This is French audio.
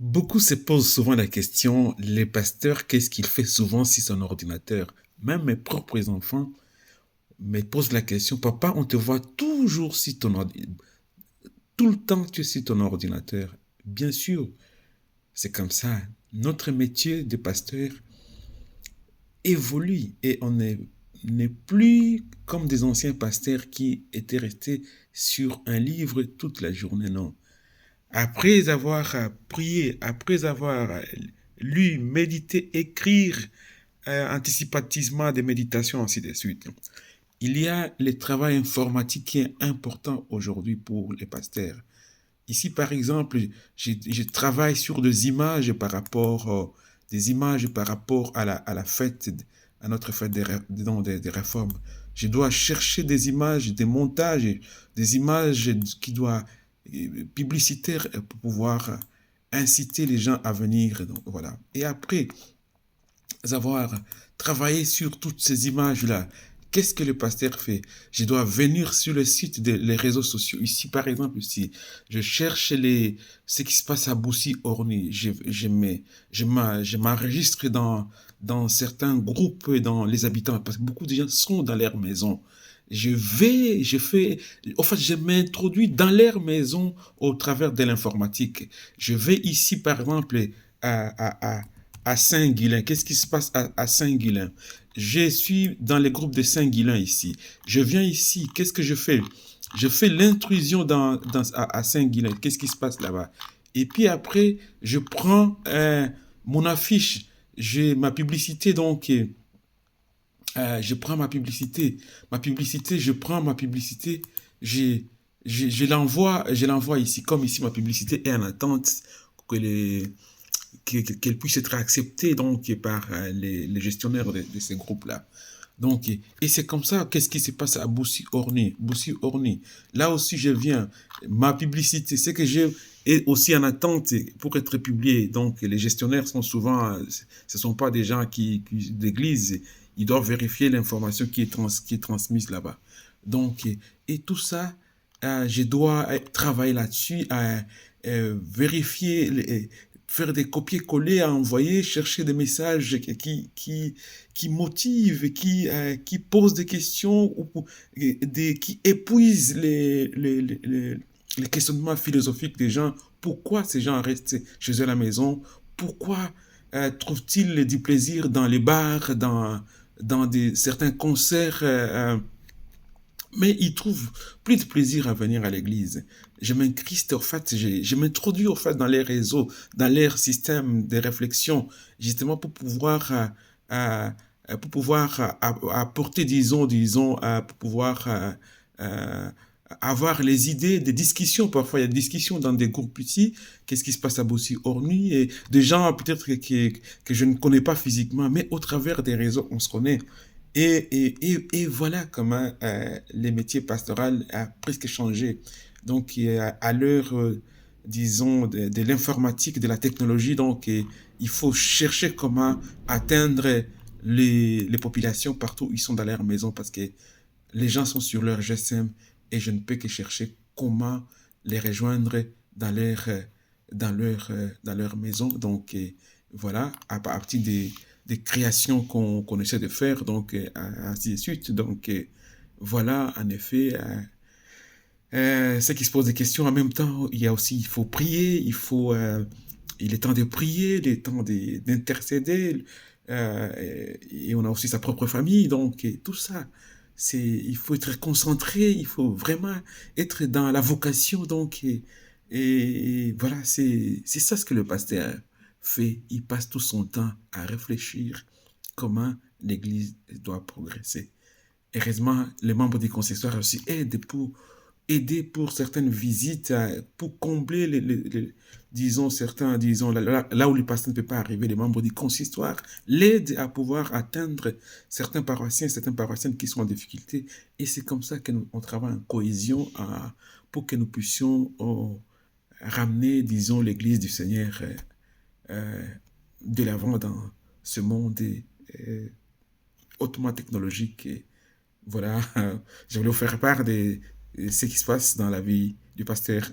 Beaucoup se posent souvent la question, les pasteurs, qu'est-ce qu'il fait souvent sur son ordinateur? Même mes propres enfants me posent la question, papa, on te voit toujours sur ton ordinateur, tout le temps tu es sur ton ordinateur. Bien sûr, c'est comme ça. Notre métier de pasteur évolue et n'est plus comme des anciens pasteurs qui étaient restés sur un livre toute la journée, non. Après avoir prié, après avoir lu, médité, écrire anticipativement des méditations, ainsi de suite, il y a le travail informatique qui est important aujourd'hui pour les pasteurs. Ici, par exemple, je travaille sur des images par rapport à la fête, à notre fête des réformes. Je dois chercher des images, des montages, des images qui doivent publicitaires pour pouvoir inciter les gens à venir. Donc, voilà. Et après avoir travaillé sur toutes ces images-là, qu'est-ce que le pasteur fait? Je dois venir sur le site des les réseaux sociaux. Ici, par exemple, si je cherche ce qui se passe à Boussy-Orny, je m'enregistre dans certains groupes, dans les habitants, parce que beaucoup de gens sont dans leur maison. Je m'introduis dans leur maison au travers de l'informatique. Je vais ici, par exemple, à, à, à Saint-Guilain. Qu'est-ce qui se passe à Saint-Guilain? Je suis dans les groupes de Saint-Guilain ici. Je viens ici. Qu'est-ce que je fais? Je fais l'intrusion à Saint-Guilain. Qu'est-ce qui se passe là-bas? Et puis après, je prends mon affiche. J'ai ma publicité, donc je prends ma publicité. Je prends ma publicité. Je, je l'envoie ici. Comme ici, ma publicité est en attente que les, qu'elle puisse être acceptée donc par les gestionnaires de ces groupes-là. Donc, et c'est comme ça, qu'est-ce qui se passe à Boussy-Orny? Boussy-Orny. Là aussi, je viens, ma publicité, c'est que j'ai est aussi en attente pour être publié. Donc, les gestionnaires sont souvent, ce ne sont pas des gens d'église, ils doivent vérifier l'information qui est transmise là-bas. Donc, et tout ça, je dois travailler là-dessus, vérifier faire des copier-coller à envoyer, chercher des messages qui motivent, qui posent des questions, ou qui épuisent les questionnements philosophiques des gens. Pourquoi ces gens restent chez eux à la maison? Pourquoi trouvent-ils du plaisir dans les bars, dans certains concerts mais ils trouvent plus de plaisir à venir à l'église. Je m'incruste, au fait, je m'introduis, au fait, dans les réseaux, dans leur système de réflexion, justement euh, pour pouvoir apporter, pour pouvoir avoir les idées, des discussions. Parfois, il y a des discussions dans des groupes petits. Qu'est-ce qui se passe à Bossy-Orny? Et des gens, peut-être, que je ne connais pas physiquement, mais au travers des réseaux, on se connaît. Et voilà comment les métiers pastoraux a presque changé. Donc, à l'heure, disons, de l'informatique, de la technologie, donc, il faut chercher comment atteindre les populations partout où ils sont dans leur maison parce que les gens sont sur leur GSM et je ne peux que chercher comment les rejoindre dans leur maison. Donc, voilà, à partir des créations qu'on essaie de faire, donc ainsi de suite. Donc, voilà, en effet, ceux qui se posent des questions en même temps, il y a aussi, il faut prier, il est temps de prier, il est temps d'intercéder, et on a aussi sa propre famille, donc et tout ça, il faut être concentré, il faut vraiment être dans la vocation, donc, et voilà, c'est ça ce que le pasteur fait, il passe tout son temps à réfléchir comment l'Église doit progresser. Heureusement, les membres du consistoire aussi aident pour aider pour certaines visites, pour combler disons, là où le pasteur ne peut pas arriver, les membres du consistoire l'aident à pouvoir atteindre certains paroissiens qui sont en difficulté. Et c'est comme ça qu'on travaille en cohésion pour que nous puissions ramener, disons, l'Église du Seigneur euh, de l'avant dans ce monde euh, hautement technologique. Et voilà, je voulais vous faire part de ce qui se passe dans la vie du pasteur.